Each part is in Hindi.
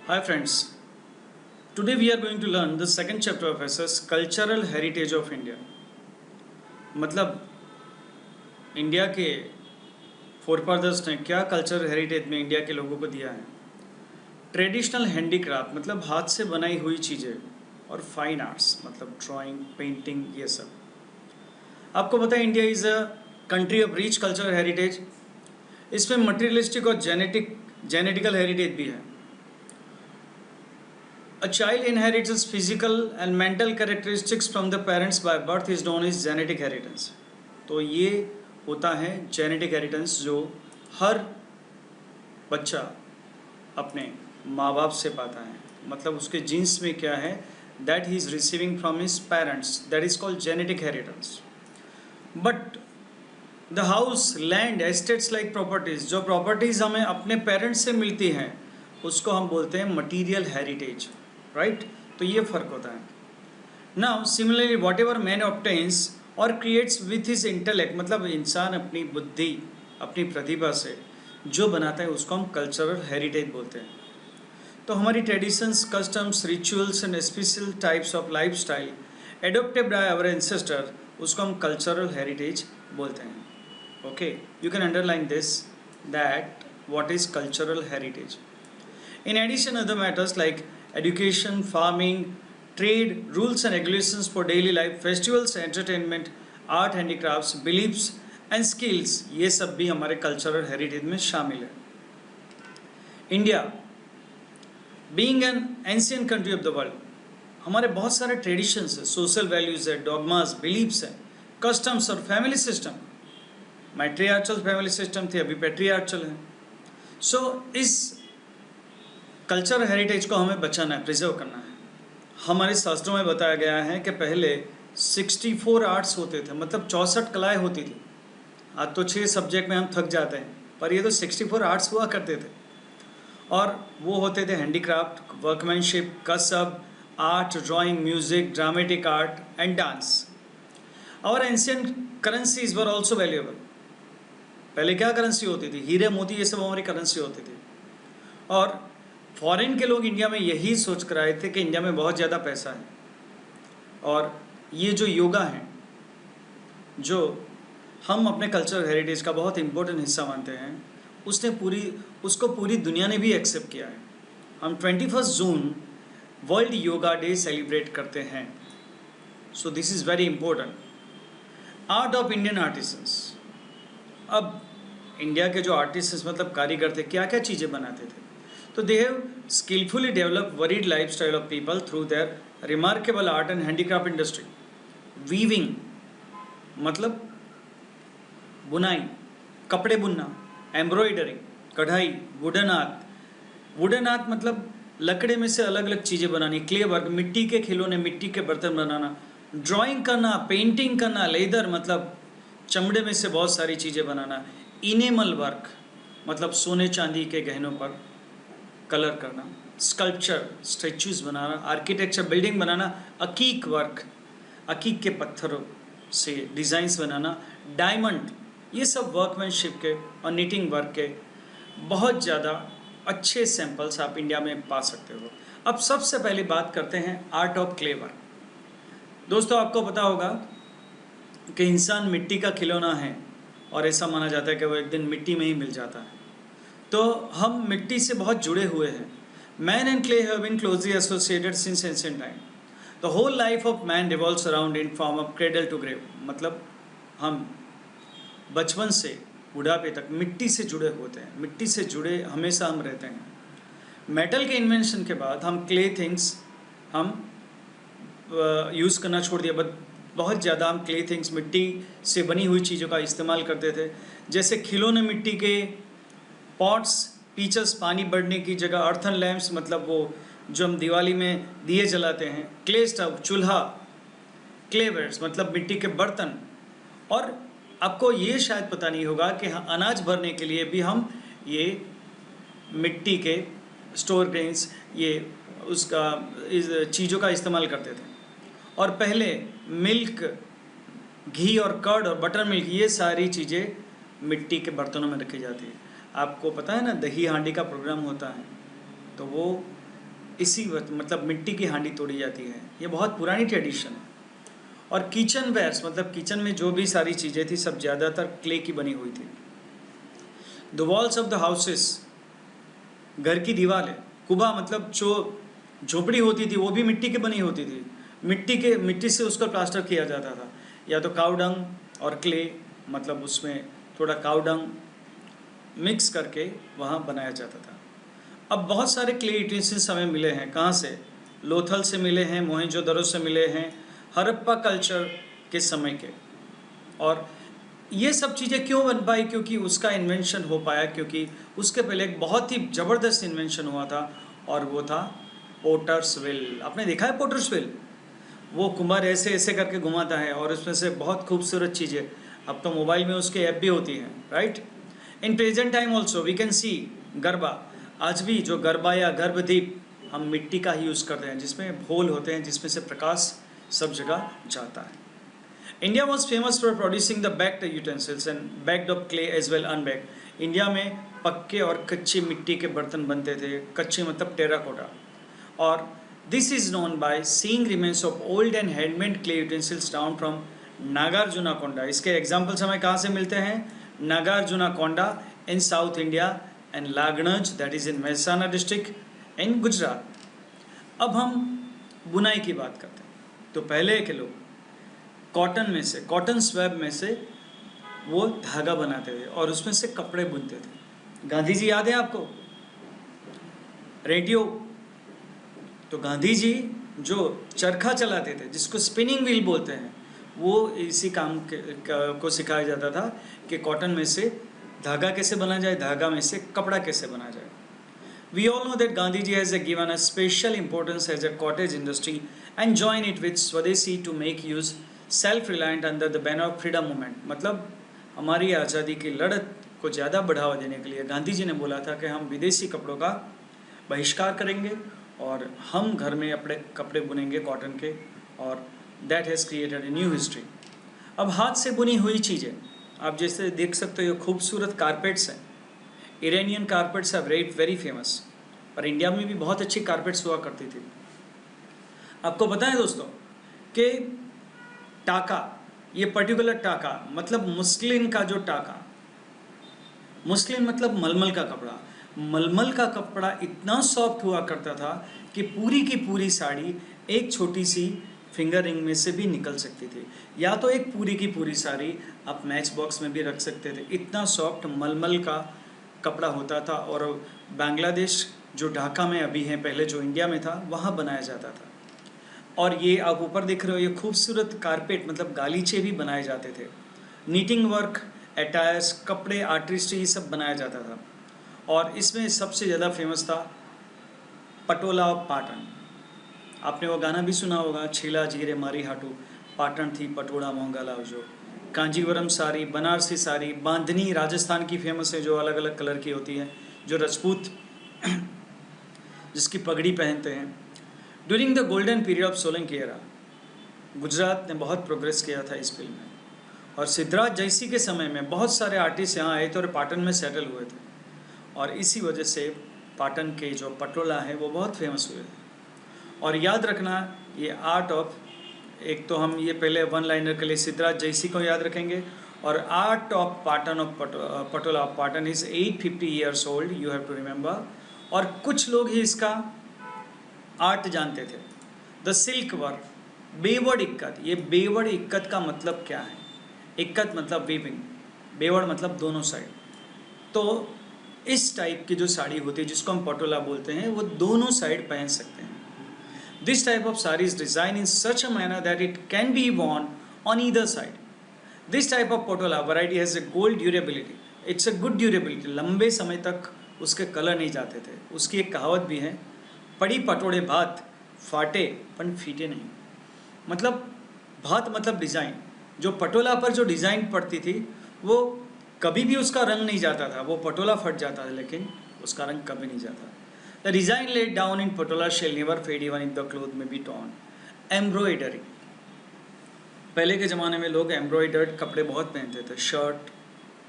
Hi friends, today we are going to learn the second chapter of SS Cultural Heritage of India. मतलब इंडिया के फोरफादर्स ने क्या कल्चरल हेरिटेज में इंडिया के लोगों को दिया है। ट्रेडिशनल हैंडीक्राफ्ट मतलब हाथ से बनाई हुई चीज़ें और फाइन आर्ट्स मतलब ड्राइंग पेंटिंग ये सब। आपको पता है India is a country of rich cultural heritage. इसमें मटेरियलिस्टिक और जेनेटिकल हेरिटेज भी है। A child inherits its physical and mental characteristics from the parents by birth is known as genetic inheritance. तो ये होता है जेनेटिक हेरिटेंस जो हर बच्चा अपने माँ बाप से पाता है। मतलब उसके जीन्स में क्या है that he is receiving from his parents, that is called genetic inheritance. But the house land estates like properties, जो प्रॉपर्टीज हमें अपने पेरेंट्स से मिलती हैं उसको हम बोलते हैं मटीरियल हेरिटेज, राइट। तो ये फर्क होता है। Now similarly what ever man obtains और क्रिएट्स विथ हिज इंटेलेक्ट, मतलब इंसान अपनी बुद्धि अपनी प्रतिभा से जो बनाता है उसको हम कल्चरल हेरिटेज बोलते हैं। तो हमारी traditions, customs, rituals and special types of life style adopted by our ancestor, उसको हम कल्चरल हेरिटेज बोलते हैं। Okay, you can underline this that what is cultural heritage. In addition, other matters like education, farming, trade, rules and regulations for daily life, festivals, entertainment, art, handicrafts, beliefs and skills, ये सब भी हमारे कल्चरल हेरिटेज में शामिल है। India being an ancient country of the world, हमारे बहुत सारे ट्रेडिशंस है, सोशल वैल्यूज है, डॉगमास, बिलीव्स है, कस्टम्स और फैमिली सिस्टम। मैट्रियार्चल फैमिली सिस्टम थी, अभी पैट्रियार्चल है। सो इस कल्चर हेरिटेज को हमें बचाना है, प्रिजर्व करना है। हमारे शास्त्रों में बताया गया है कि पहले 64 आर्ट्स होते थे, मतलब 64 कलाएं होती थी। आज तो 6 सब्जेक्ट में हम थक जाते हैं, पर ये तो 64 आर्ट्स हुआ करते थे। और वो होते थे हैंडीक्राफ्ट, वर्कमैनशिप, कसब, art, drawing, music, dramatic art and dance. और ancient currencies were also valuable. पहले क्या करेंसी होती थी? हीरे मोती, ये सब हमारी करेंसी होती थी। और फॉरेन के लोग इंडिया में यही सोच कर आए थे कि इंडिया में बहुत ज़्यादा पैसा है, और ये जो योगा है जो हम अपने कल्चरल हेरिटेज का बहुत इम्पोर्टेंट हिस्सा मानते हैं, उसको पूरी दुनिया ने भी एक्सेप्ट किया है। हम 21 June world yoga day celebrate करते हैं। So this is very important. Art of Indian artisans, अब इंडिया के जो आर्टिस्ट मतलब कारीगर थे, क्या क्या चीज़ें बनाते थे? तो they have skilfully develop worried life style of people through their remarkable art and handicraft industry. Weaving मतलब बुनाई, कपड़े बुनना, एम्ब्रॉयडरी, कढ़ाई, वुडन आर्ट मतलब लकड़े में से अलग अलग चीज़ें बनानी, क्ले वर्क, मिट्टी के खिलौने, मिट्टी के बर्तन बनाना, ड्राइंग करना, पेंटिंग करना, लेदर मतलब चमड़े में से बहुत सारी चीज़ें बनाना, इनेमल वर्क मतलब सोने चांदी के गहनों पर कलर करना, स्कल्पचर स्टैचूज बनाना, आर्किटेक्चर बिल्डिंग बनाना, अकीक वर्क अकीक के पत्थरों से डिज़ाइंस बनाना, डायमंड, ये सब वर्कमैनशिप के और निटिंग वर्क के बहुत ज़्यादा अच्छे सैंपल्स आप इंडिया में पा सकते हो। अब सबसे पहले बात करते हैं आर्ट ऑफ क्ले वर्क। दोस्तों आपको पता होगा कि इंसान मिट्टी का खिलौना है और ऐसा माना जाता है कि वो एक दिन मिट्टी में ही मिल जाता है। तो हम मिट्टी से बहुत जुड़े हुए हैं। Man and clay have been closely associated since ancient time. The whole life of man revolves around in form of cradle to grave, मतलब हम बचपन से बुढ़ापे तक मिट्टी से जुड़े होते हैं, मिट्टी से जुड़े हमेशा हम रहते हैं। मेटल के इन्वेंशन के बाद हम क्ले थिंग्स हम यूज़ करना छोड़ दिया, बट बहुत ज़्यादा हम क्ले थिंग्स, मिट्टी से बनी हुई चीज़ों का इस्तेमाल करते थे। जैसे खिलौने मिट्टी के, पॉट्स, पीचस पानी बढ़ने की जगह, अर्थन लैम्प्स मतलब वो जो हम दिवाली में दिए जलाते हैं, क्ले स्टव चूल्हा, क्लेवेयर्स मतलब मिट्टी के बर्तन। और आपको ये शायद पता नहीं होगा कि अनाज भरने के लिए भी हम ये मिट्टी के स्टोर ग्रेन्स ये उसका इस चीज़ों का इस्तेमाल करते थे। और पहले मिल्क, घी और कर्ड और बटर मिल्क, ये सारी चीज़ें मिट्टी के बर्तनों में रखी जाती है। आपको पता है ना, दही हांडी का प्रोग्राम होता है, तो वो मतलब मिट्टी की हांडी तोड़ी जाती है, ये बहुत पुरानी ट्रेडिशन है। और किचन वेयर्स मतलब किचन में जो भी सारी चीज़ें थी सब ज़्यादातर क्ले की बनी हुई थी। The walls of the houses, घर की दीवारें, कुबा मतलब जो झोपड़ी होती थी वो भी मिट्टी की बनी होती थी, मिट्टी से उसका प्लास्टर किया जाता था, या तो काऊ डंग और क्ले, मतलब उसमें थोड़ा काऊ डंग मिक्स करके वहाँ बनाया जाता था। अब बहुत सारे क्ले यूटेंसिल्स हमें मिले हैं, कहाँ से? लोथल से मिले हैं, मोहेंजोदड़ो से मिले हैं, हड़प्पा कल्चर के समय के। और ये सब चीज़ें क्यों बन पाई? क्योंकि उसका इन्वेंशन हो पाया, क्योंकि उसके पहले एक बहुत ही ज़बरदस्त इन्वेंशन हुआ था और वो था पोटर्स व्हील। आपने देखा है पोटर्स व्हील? वो कुम्हार ऐसे ऐसे करके घुमाता है और उसमें से बहुत खूबसूरत चीज़ें, अब तो मोबाइल में उसके ऐप भी होती हैं, right? In present time also we can see garba. आज भी जो गरबा या गर्भदीप हम मिट्टी का ही यूज़ करते हैं, जिसमें होल होते हैं जिसमें से प्रकाश सब जगह जाता है। India was famous for producing the baked utensils and baked of clay as well unbaked. India में पक्के और कच्ची मिट्टी के बर्तन बनते थे, कच्चे मतलब टेराकोटा। और this is known by seeing remains of old and handmade clay utensils down from Nagarjunakonda. इसके एग्जाम्पल्स हमें कहाँ से मिलते हैं? Nagarjunakonda in South India and Langhnaj that is in Mehsana district in Gujarat. अब हम बुनाई की बात करते हैं। तो पहले के लोग कॉटन में से, कॉटन स्वैब में से वो धागा बनाते थे और उसमें से कपड़े बुनते थे। गांधी जी याद है आपको? रेडियो, तो गांधी जी जो चरखा चलाते थे जिसको स्पिनिंग व्हील बोलते हैं, वो इसी काम को सिखाया जाता था कि कॉटन में से धागा कैसे बना जाए, धागा में से कपड़ा कैसे बना जाए। We all know that Gandhiji has given a special importance as a cottage industry and join it with Swadeshi to make use self-reliant under the banner of freedom movement। मतलब हमारी आज़ादी की लड़त को ज़्यादा बढ़ावा देने के लिए गांधी जी ने बोला था कि हम विदेशी कपड़ों का बहिष्कार करेंगे और हम घर में अपने कपड़े बुनेंगे कॉटन के, और that has created a new history. अब हाथ से बुनी हुई चीज़ें आप जैसे देख सकते हो, खूबसूरत कारपेट्स हैं, Iranian carpets are very famous, और इंडिया में भी बहुत अच्छी कारपेट्स हुआ करती थी। आपको पता है दोस्तों कि टाका, ये पर्टिकुलर टाका मतलब मुस्लिन का जो टाका, मुस्लिन मतलब मलमल का कपड़ा, मलमल का कपड़ा इतना सॉफ्ट हुआ करता था कि पूरी की पूरी साड़ी एक छोटी सी फिंगर रिंग में से भी निकल सकती थी, या तो एक पूरी की पूरी साड़ी आप मैच बॉक्स में भी रख सकते थे। इतना सॉफ्ट मलमल का कपड़ा होता था। और बांग्लादेश जो ढाका में अभी है, पहले जो इंडिया में था, वहाँ बनाया जाता था। और ये आप ऊपर देख रहे हो, ये खूबसूरत कारपेट मतलब गालीचे भी बनाए जाते थे। नीटिंग वर्क, अटायर्स, कपड़े, आर्टिस्ट्री, ये सब बनाया जाता था। और इसमें सबसे ज़्यादा फेमस था पटोला ऑफ पाटन। आपने वो गाना भी सुना होगा, छीला जीरे मारी हाटू, पाटन थी पटोला मोंगा लावजो। कांजीवरम साड़ी, बनारसी साड़ी, बांधनी राजस्थान की फेमस है जो अलग अलग कलर की होती है, जो राजपूत जिसकी पगड़ी पहनते हैं। During the golden period of Solanki era Gujarat ने बहुत प्रोग्रेस किया था इस फील्ड में, और सिद्धराज जयसी के समय में बहुत सारे आर्टिस्ट यहाँ आए थे और पाटन में सेटल हुए थे, और इसी वजह से पाटन के जो पटोला है वो बहुत फेमस हुए थे। और याद रखना, ये आर्ट ऑफ, एक तो हम ये पहले वन लाइनर के लिए सिद्धराज जयसी को याद रखेंगे, और art of Patan of Patola of Patan is 850 years old, you have to remember. और कुछ लोग ही इसका आर्ट जानते थे। द सिल्क वर्क, बेवड़ इक्कत, ये बेवड़ इक्कत का मतलब क्या है? इक्कत मतलब वीविंग, बेवड़ मतलब दोनों साइड। तो इस टाइप की जो साड़ी होती है जिसको हम पटोला बोलते हैं, वो दोनों साइड पहन सकते हैं। This type of saree is designed in such a manner that it can be worn on either side. This type of patola variety has a good durability. It's a good durability. लंबे समय तक उसके कलर नहीं जाते थे। उसकी एक कहावत भी है, पड़ी पटोड़े भात, फाटे पन फीटे नहीं। मतलब भात मतलब डिज़ाइन, जो पटोला पर जो डिज़ाइन पड़ती थी वो कभी भी उसका रंग नहीं जाता था। वो पटोला फट जाता था लेकिन उसका रंग कभी नहीं जाता। The design laid down in patola shall never fade even if the cloth may be torn. Embroidery, पहले के ज़माने में लोग एम्ब्रॉयडर्ड कपड़े बहुत पहनते थे, शर्ट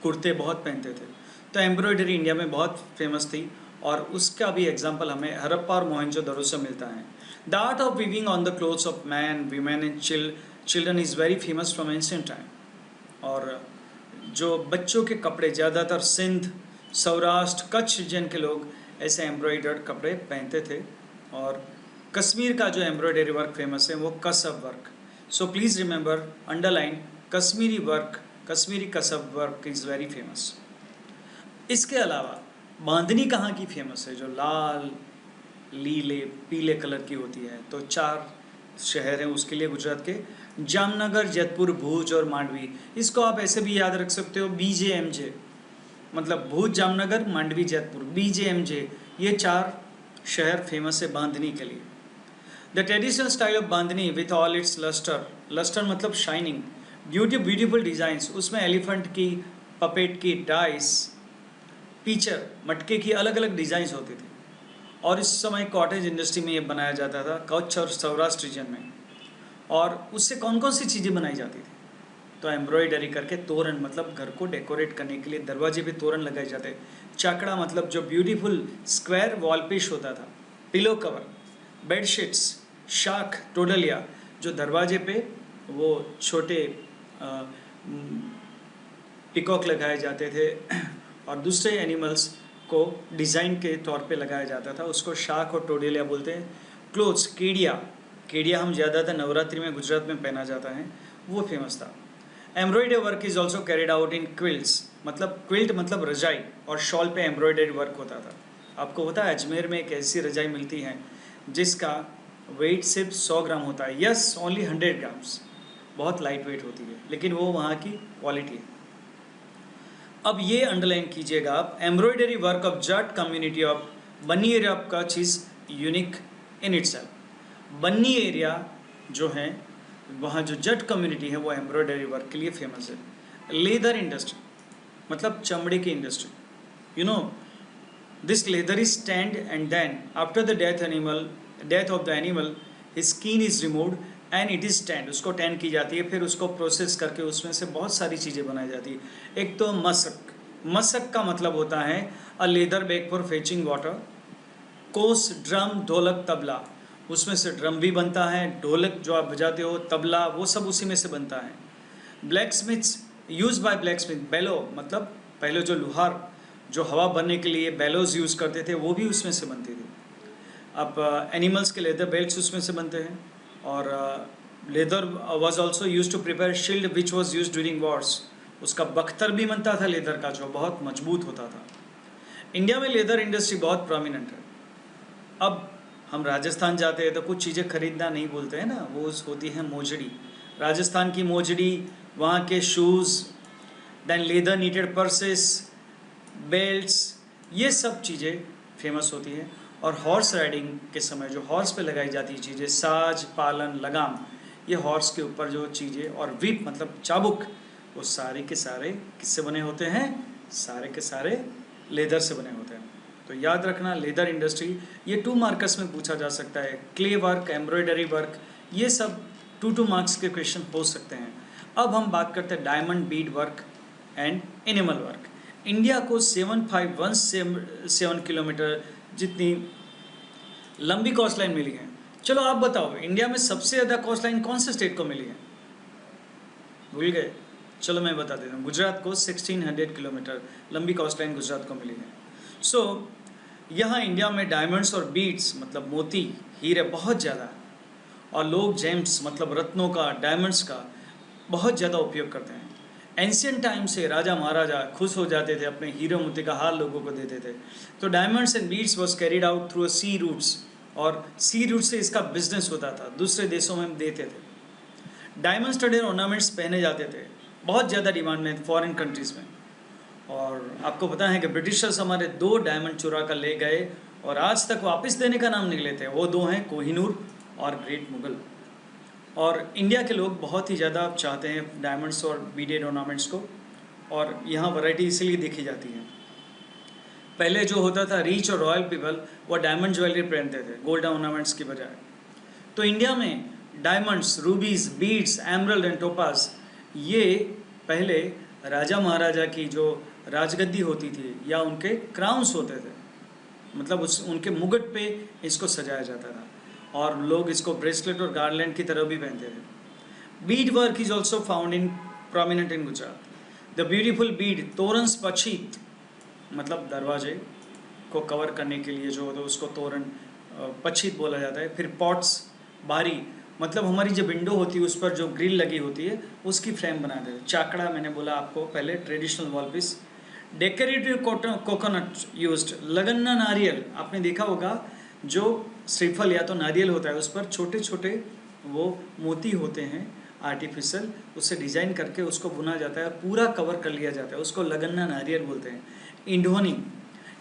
कुर्ते बहुत पहनते थे, तो एम्ब्रॉयडरी इंडिया में बहुत फेमस थी। और उसका भी एग्जाम्पल हमें हड़प्पा और मोहनजोदड़ो से मिलता है। The art of weaving on the clothes of man, women and children is very famous from ancient time. और जो बच्चों के कपड़े ज़्यादातर सिंध, सौराष्ट्र, कच्छ रीजन के लोग ऐसे एम्ब्रॉयडर्ड कपड़े पहनते थे। और कश्मीर का जो एम्ब्रॉयडरी वर्क फेमस है वो कसब work. So please remember, underline, Kashmiri work, Kashmiri कसब वर्क इज़ वेरी फेमस। इसके अलावा बांधनी कहाँ की फेमस है, जो लाल, नीले, पीले कलर की होती है? तो 4 शहर हैं उसके लिए गुजरात के, जामनगर, जैतपुर, भुज और मांडवी। इसको आप ऐसे भी याद रख सकते हो BJMJ, मतलब भुज, जामनगर, मांडवी, जैतपुर, BJMJ, ये 4 शहर फेमस है बांधनी के लिए। The traditional style of bandhani with all its lustre, lustre मतलब शाइनिंग, ब्यूटीफुल डिज़ाइंस, उसमें एलिफेंट की, पपेट की, डाइस, पीचर, मटके की अलग अलग डिज़ाइंस होती थी। और इस समय कॉटेज इंडस्ट्री में ये बनाया जाता था कच्छ और सौराष्ट्र रीजन में। और उससे कौन कौन सी चीज़ें बनाई जाती थी? तो एम्ब्रॉयडरी करके तोरण, मतलब घर को डेकोरेट करने के लिए दरवाजे पे तोरण लगाए जाते। चाकड़ा मतलब जो ब्यूटीफुल स्क्वायर वॉल पीस होता था। पिलो कवर, बेडशीट्स, शाख, टोडलिया, जो दरवाजे पे वो छोटे पिकॉक लगाए जाते थे और दूसरे एनिमल्स को डिज़ाइन के तौर पे लगाया जाता था, उसको शाख और टोडेलिया बोलते हैं। क्लोथ्स, केडिया, केडिया हम ज़्यादातर नवरात्रि में गुजरात में पहना जाता है, वो फेमस था। Embroidery work is also carried out in quilts, मतलब क्विल्ट मतलब रजाई, और शॉल पे एम्ब्रॉयडरी वर्क होता था। आपको पता है अजमेर में एक ऐसी रजाई मिलती है जिसका वेट सिर्फ 100 ग्राम होता है। यस, ओनली 100 ग्राम्स, बहुत लाइट वेट होती है, लेकिन वो वहाँ की क्वालिटी है। अब ये अंडरलाइन कीजिएगा आप, embroidery work of Jat community of Banni area of Kutch is unique in itself. Banni area जो है वहाँ जो जट कम्युनिटी है वो एम्ब्रॉयडरी वर्क के लिए फेमस है। लेदर इंडस्ट्री मतलब चमड़े की industry, you know this leather is tanned and then after the death of the animal his skin is removed and it is tanned, उसको टैंड की जाती है, फिर उसको प्रोसेस करके उसमें से बहुत सारी चीज़ें बनाई जाती है। एक तो मशक, मशक का मतलब होता है a leather bag for fetching water. Cos, drum, ढोलक, तबला, उसमें से ड्रम भी बनता है, ढोलक जो आप बजाते हो, तबला, वो सब उसी में से बनता है। Blacksmiths, use by blacksmith, bellow मतलब पहले जो लोहार जो हवा भरने के लिए बेलोज यूज़ करते थे वो भी उसमें से बनती थी। अब एनिमल्स के लेदर बेल्ट्स उसमें से बनते हैं। और leather was also use to prepare shield which was use during wars, उसका बख्तर भी बनता था लेदर का जो बहुत मजबूत होता था। इंडिया में लेदर इंडस्ट्री बहुत प्रोमिनेंट है। अब हम राजस्थान जाते हैं तो कुछ चीज़ें खरीदना नहीं बोलते हैं ना, वो होती है मोजड़ी, राजस्थान की मोजड़ी, वहाँ के shoes, then leather knitted purses, belts, ये सब चीज़ें फेमस होती हैं। और हॉर्स राइडिंग के समय जो हॉर्स पे लगाई जाती है चीज़ें, साज, पालन, लगाम, ये हॉर्स के ऊपर जो चीज़ें, और विप मतलब चाबुक, वो सारे के सारे किससे बने होते हैं? सारे के सारे लेदर से बने होते हैं। तो याद रखना लेदर इंडस्ट्री, ये 2 मार्क्स में पूछा जा सकता है। क्ले वर्क, एम्ब्रॉयडरी वर्क, ये सब 2 मार्क्स के क्वेश्चन हो सकते हैं। अब हम बात करते हैं diamond Beed work and animal work. India को 7517 किलोमीटर जितनी लंबी कोस्ट लाइन मिली है। चलो आप बताओ, इंडिया में सबसे ज़्यादा कोस्ट लाइन कौन से स्टेट को मिली है? भूल गए? चलो मैं बता देता हूँ, गुजरात को 1600 किलोमीटर लंबी कोस्ट लाइन गुजरात को मिली है। सो यहाँ इंडिया में डायमंड्स और बीड्स मतलब मोती, हीरे बहुत ज़्यादा है, और लोग जेम्स मतलब रत्नों का, डायमंड्स का बहुत ज़्यादा उपयोग करते हैं। एंशियंट टाइम से राजा महाराजा खुश हो जाते थे, अपने हीरे मोती का हार लोगों को देते थे। तो diamonds and beads was carried out through sea routes, और सी रूट से इसका बिजनेस होता था, दूसरे देशों में देते थे। डायमंड स्टडेड ऑर्नामेंट्स पहने जाते थे, बहुत ज़्यादा डिमांड में फॉरेन कंट्रीज़ में। और आपको पता है कि ब्रिटिशर्स हमारे 2 डायमंड चुरा कर ले गए और आज तक वापस देने का नाम नहीं लेते। वो 2 हैं कोहिनूर और ग्रेट मुगल। और इंडिया के लोग बहुत ही ज़्यादा चाहते हैं डायमंड्स और बीडेड ऑर्नामेंट्स को, और यहाँ वैरायटी इसीलिए देखी जाती है। पहले जो होता था रिच और रॉयल पीपल, वो डायमंड ज्वेलरी पहनते थे गोल्डन ऑर्नामेंट्स की बजाय। तो इंडिया में diamonds, रूबीज, beads, emerald and topaz, ये पहले राजा महाराजा की जो राजगद्दी होती थी या उनके क्राउन्स होते थे, मतलब उनके मुकुट पे इसको सजाया जाता था, और लोग इसको ब्रेसलेट और गार्लैंड की तरह भी पहनते थे। Bead work is also found in prominent in Gujarat. The beautiful bead torans पछीत, मतलब दरवाजे को कवर करने के लिए जो होता है उसको तोरण पछीत बोला जाता है। फिर पॉट्स बारी, मतलब हमारी जो विंडो होती है उस पर जो ग्रिल लगी होती है उसकी फ्रेम बनाते थे। चाकड़ा मैंने बोला आपको पहले, traditional wall piece. Decorative coconut used, लगन्ना नारियल, आपने देखा होगा जो श्रीफल या तो नारियल होता है उस पर छोटे छोटे वो मोती होते हैं आर्टिफिशियल, उससे डिजाइन करके उसको बुना जाता है, पूरा कवर कर लिया जाता है, उसको लगन्ना नारियल बोलते हैं। इंढोनी,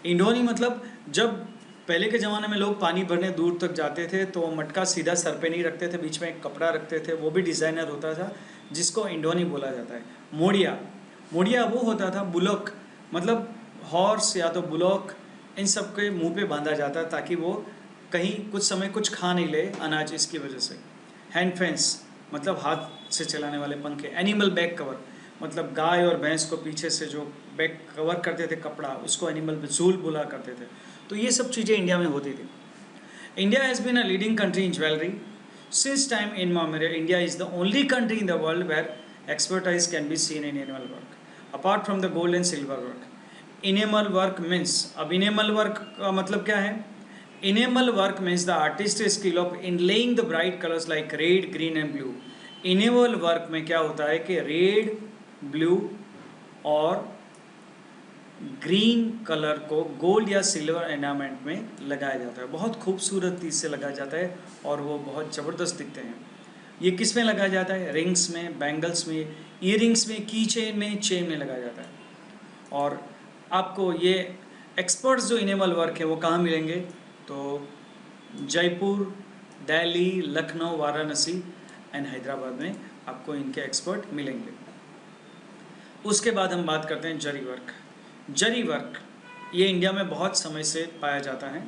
इंढोनी मतलब जब पहले के ज़माने में लोग पानी भरने दूर तक जाते थे तो मटका सीधा सर पे नहीं रखते थे, बीच में एक कपड़ा रखते थे, वो भी डिज़ाइनर होता था जिसको इंढोनी बोला जाता है। मोड़िया, मोड़िया वो होता था बुलक, मतलब हॉर्स या तो बुलॉक, इन सब के मुंह पे बांधा जाता ताकि वो कहीं कुछ समय कुछ खा नहीं ले अनाज, इसकी वजह से। हैंड फेंस मतलब हाथ से चलाने वाले पंखे। एनिमल बैक कवर, मतलब गाय और भैंस को पीछे से जो बैक कवर करते थे कपड़ा, उसको एनिमल झूल बोला करते थे। तो ये सब चीज़ें इंडिया में होती थी। India has been a leading country in jewellery since time in memorial. India is the only country in the world where expertise can be seen in animal work apart from the gold and silver work. Enamel work means, अब इनेमल वर्क का मतलब क्या है? Enamel work means the artist skill of inlaying the bright colours like red, green and blue. Enamel work में क्या होता है कि रेड, ब्लू और ग्रीन कलर को गोल्ड या सिल्वर एनामेंट में लगाया जाता है, बहुत खूबसूरती से लगाया जाता है और वो बहुत ज़बरदस्त दिखते हैं। ये किस में लगाया जाता है? रिंग्स में, बैंगल्स में, ईयरिंग्स में, की चेन में, चेन में लगाया जाता है। और आपको ये एक्सपर्ट्स जो इनेमल वर्क है वो कहाँ मिलेंगे? तो जयपुर, दिल्ली, लखनऊ, वाराणसी एंड हैदराबाद में आपको इनके एक्सपर्ट मिलेंगे। उसके बाद हम बात करते हैं जरी वर्क। जरी वर्क ये इंडिया में बहुत समय से पाया जाता है।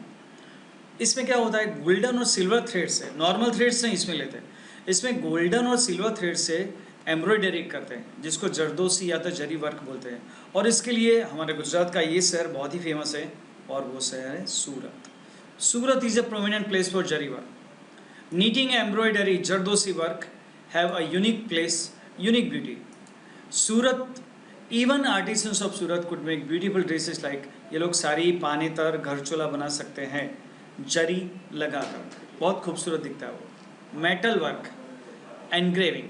इसमें क्या होता है? गोल्डन और सिल्वर थ्रेड से, नॉर्मल थ्रेड से इसमें लेते हैं, इसमें गोल्डन और सिल्वर थ्रेड से एम्ब्रॉयडरी करते हैं जिसको जरदोसी या तो जरी वर्क बोलते हैं। और इसके लिए हमारे गुजरात का ये शहर बहुत ही फेमस है और वो शहर है Surat. Surat is a prominent place for zari work. Knitting embroidery, zardosi work have a unique place, unique beauty. Surat, even artisans of Surat could make beautiful dresses like, ये लोग साड़ी, पानेतर, घर चोला बना सकते हैं जरी लगाकर, बहुत खूबसूरत दिखता है वो। Metal work, engraving.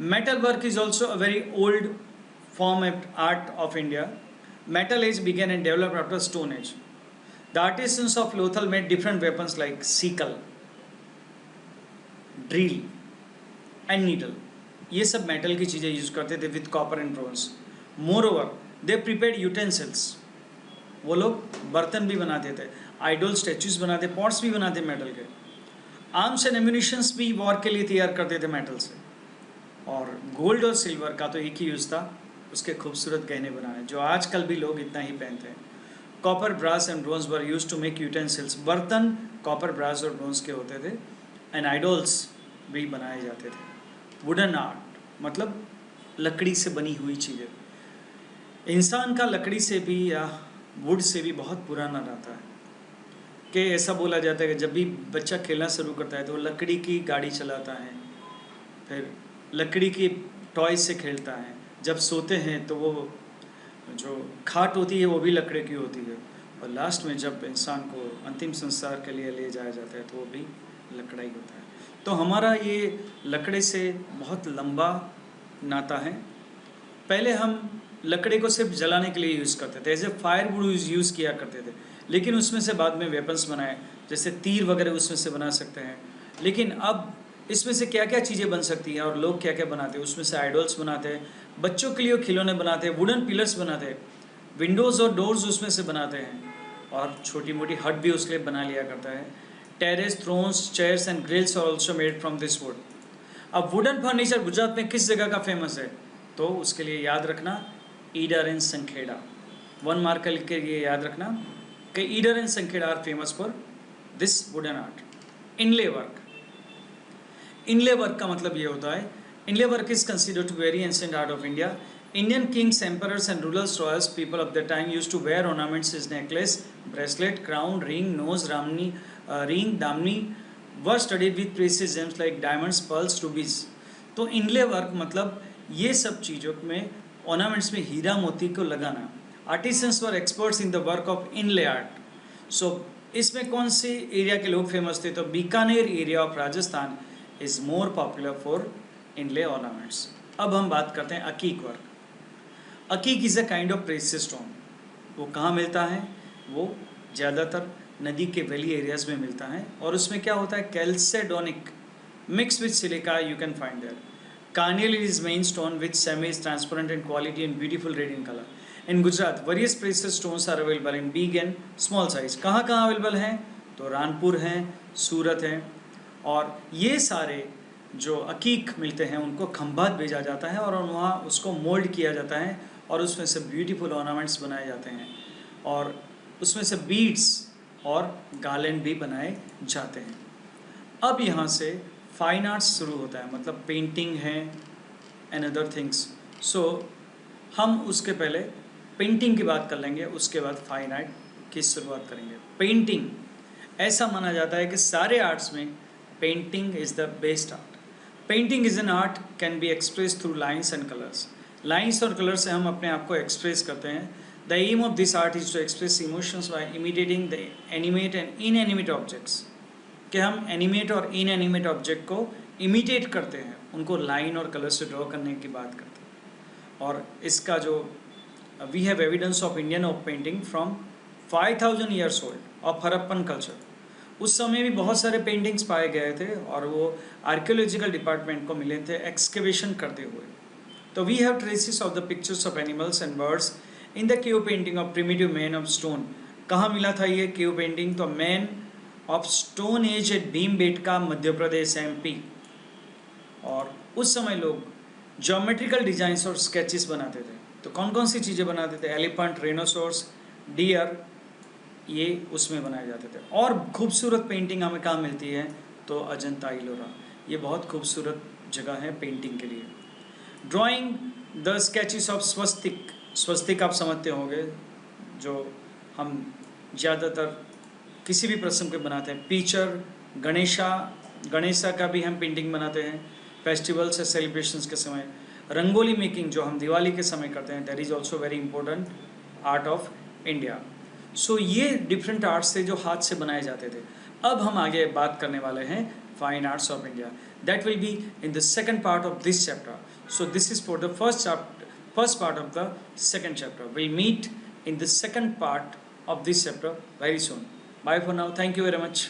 Metal work is also a very old form of art of India. Metal age began and developed after Stone Age. The artisans of Lothal made different weapons like sickle, drill and needle. ये सब मेटल की चीज़ें यूज करते थे with copper and bronze. Moreover they prepared utensils, वो लोग बर्तन भी बनाते थे, आइडल स्टैचूज बनाते, पॉट्स भी बनाते मेटल के। आर्म्स एंड एम्यूनिशंस भी वॉर के लिए तैयार करते थे मेटल से। और गोल्ड और सिल्वर का तो एक ही यूज़ था, उसके खूबसूरत गहने बनाने, जो आजकल भी लोग इतना ही पहनते हैं। Copper, brass and bronze were use to make utensils, बर्तन कॉपर, ब्रास और ब्रोंज के होते थे। एंड आइडल्स भी बनाए जाते थे। वुडन आर्ट मतलब लकड़ी से बनी हुई चीज़ें। इंसान का लकड़ी से भी या वुड से भी बहुत पुराना रहता है, कि ऐसा बोला जाता है कि जब भी बच्चा खेलना शुरू करता है तो वो लकड़ी की गाड़ी चलाता है, फिर लकड़ी की टॉय से खेलता है, जब सोते हैं तो वो जो खाट होती है वो भी लकड़ी की होती है, और लास्ट में जब इंसान को अंतिम संस्कार के लिए ले जाया जाता है तो वो भी लकड़ा ही होता है। तो हमारा ये लकड़े से बहुत लंबा नाता है। पहले हम लकड़े को सिर्फ जलाने के लिए यूज़ करते थे, एज ए फायरवुड यूज़ किया करते थे, लेकिन उसमें से बाद में वेपन्स बनाए, जैसे तीर वगैरह उसमें से बना सकते हैं। लेकिन अब इसमें से क्या क्या चीज़ें बन सकती हैं और लोग क्या क्या बनाते हैं, उसमें से आइडल्स बनाते हैं, बच्चों के लिए खिलौने बनाते हैं, वुडन पिलर्स बनाते हैं, विंडोज़ और डोर्स उसमें से बनाते हैं, और छोटी मोटी हट भी उसके लिए बना लिया करता है। Terrace, thrones, chairs and grills are also made from this wood. अब वुडन फर्नीचर गुजरात में किस जगह का फेमस है? तो उसके लिए याद रखना Idar and Sankheda, one mark के लिए याद रखना कि Idar and Sankheda are famous for this wooden art. Inlay work, inlay work का मतलब ये होता है, inlay work is considered to very ancient art of India Indian kings, emperors and rulers, royals, people of the time used to wear ornaments as necklace, bracelet, crown, ring, nose, ring, damni were studied with precious gems like diamonds, pearls, rubies. तो इनले वर्क मतलब ये सब चीज़ों में ऑर्नामेंट्स में हीरा मोती को लगाना. Artisans were experts in the work of inlay art. So इसमें कौन से एरिया के लोग फेमस थे? तो Bikaner area of Rajasthan is more popular for inlay ornaments. अब हम बात करते हैं अकीक वर्क. अकीक is a kind of precious stone. वो कहाँ मिलता है? वो ज़्यादातर नदी के वैली एरियाज में मिलता है और उसमें क्या होता है? Chalcedonic mix with silica you can find there. Carnelian is main stone which semi is transparent in quality and beautiful red in colour. In Gujarat various precious stones are available in big and small size. कहाँ कहाँ अवेलेबल हैं? तो रानपुर हैं, सूरत हैं, और ये सारे जो अकीक मिलते हैं उनको खंभात भेजा जाता है और वहाँ उसको मोल्ड किया जाता है और उसमें से ब्यूटीफुल ऑर्नामेंट्स बनाए जाते हैं और उसमें से बीड्स और गार्लैंड भी बनाए जाते हैं. अब यहाँ से फाइन आर्ट्स शुरू होता है, मतलब पेंटिंग है एंड अदर थिंग्स. सो हम उसके पहले पेंटिंग की बात कर लेंगे, उसके बाद फाइन आर्ट की शुरुआत करेंगे. पेंटिंग, ऐसा माना जाता है कि सारे आर्ट्स में painting is the best art. Painting is an art can be express through lines and colours. Lines और कलर से हम अपने आप को एक्सप्रेस करते हैं. The aim of this art is to express emotions by imitating the animate and inanimate objects. कि हम एनिमेट और इनएनिमेट ऑब्जेक्ट को इमिटेट करते हैं, उनको लाइन और कलर से ड्रॉ करने की बात करते हैं. और इसका जो we have evidence of Indian of painting from 5000 years old of Harappan culture. उस समय भी बहुत सारे पेंटिंग्स पाए गए थे और वो आर्कियोलॉजिकल डिपार्टमेंट को मिले थे एक्सकेवेशन करते हुए. तो we have traces of the pictures of animals and birds in the cave painting of primitive man of stone. कहाँ मिला था ये केव पेंटिंग? तो man of stone age at Bhimbetka, Madhya Pradesh, MP. और उस समय लोग ज्योमेट्रिकल डिजाइंस और स्केचेस बनाते थे. तो कौन कौन सी चीज़ें बनाते थे? एलिफेंट, रेनोसोर्स, डियर, ये उसमें बनाए जाते थे. और खूबसूरत पेंटिंग हमें कहाँ मिलती है? तो अजंता इलोरा. ये बहुत खूबसूरत जगह है पेंटिंग के लिए. ड्राइंग द स्केचेस ऑफ स्वस्तिक. स्वस्तिक आप समझते होंगे, जो हम ज़्यादातर किसी भी प्रसंग पे बनाते हैं. पीचर, गणेशा का भी हम पेंटिंग बनाते हैं फेस्टिवल्स या सेलिब्रेशंस के समय. रंगोली मेकिंग जो हम दिवाली के समय करते हैं, that is also very important art of India. So ये डिफरेंट आर्ट्स थे जो हाथ से बनाए जाते थे. अब हम आगे बात करने वाले हैं fine arts of India. That will be in the second part of this chapter. So this is for the first part of the second chapter. Will meet in the second part of this chapter very soon. Bye for now. Thank you very much.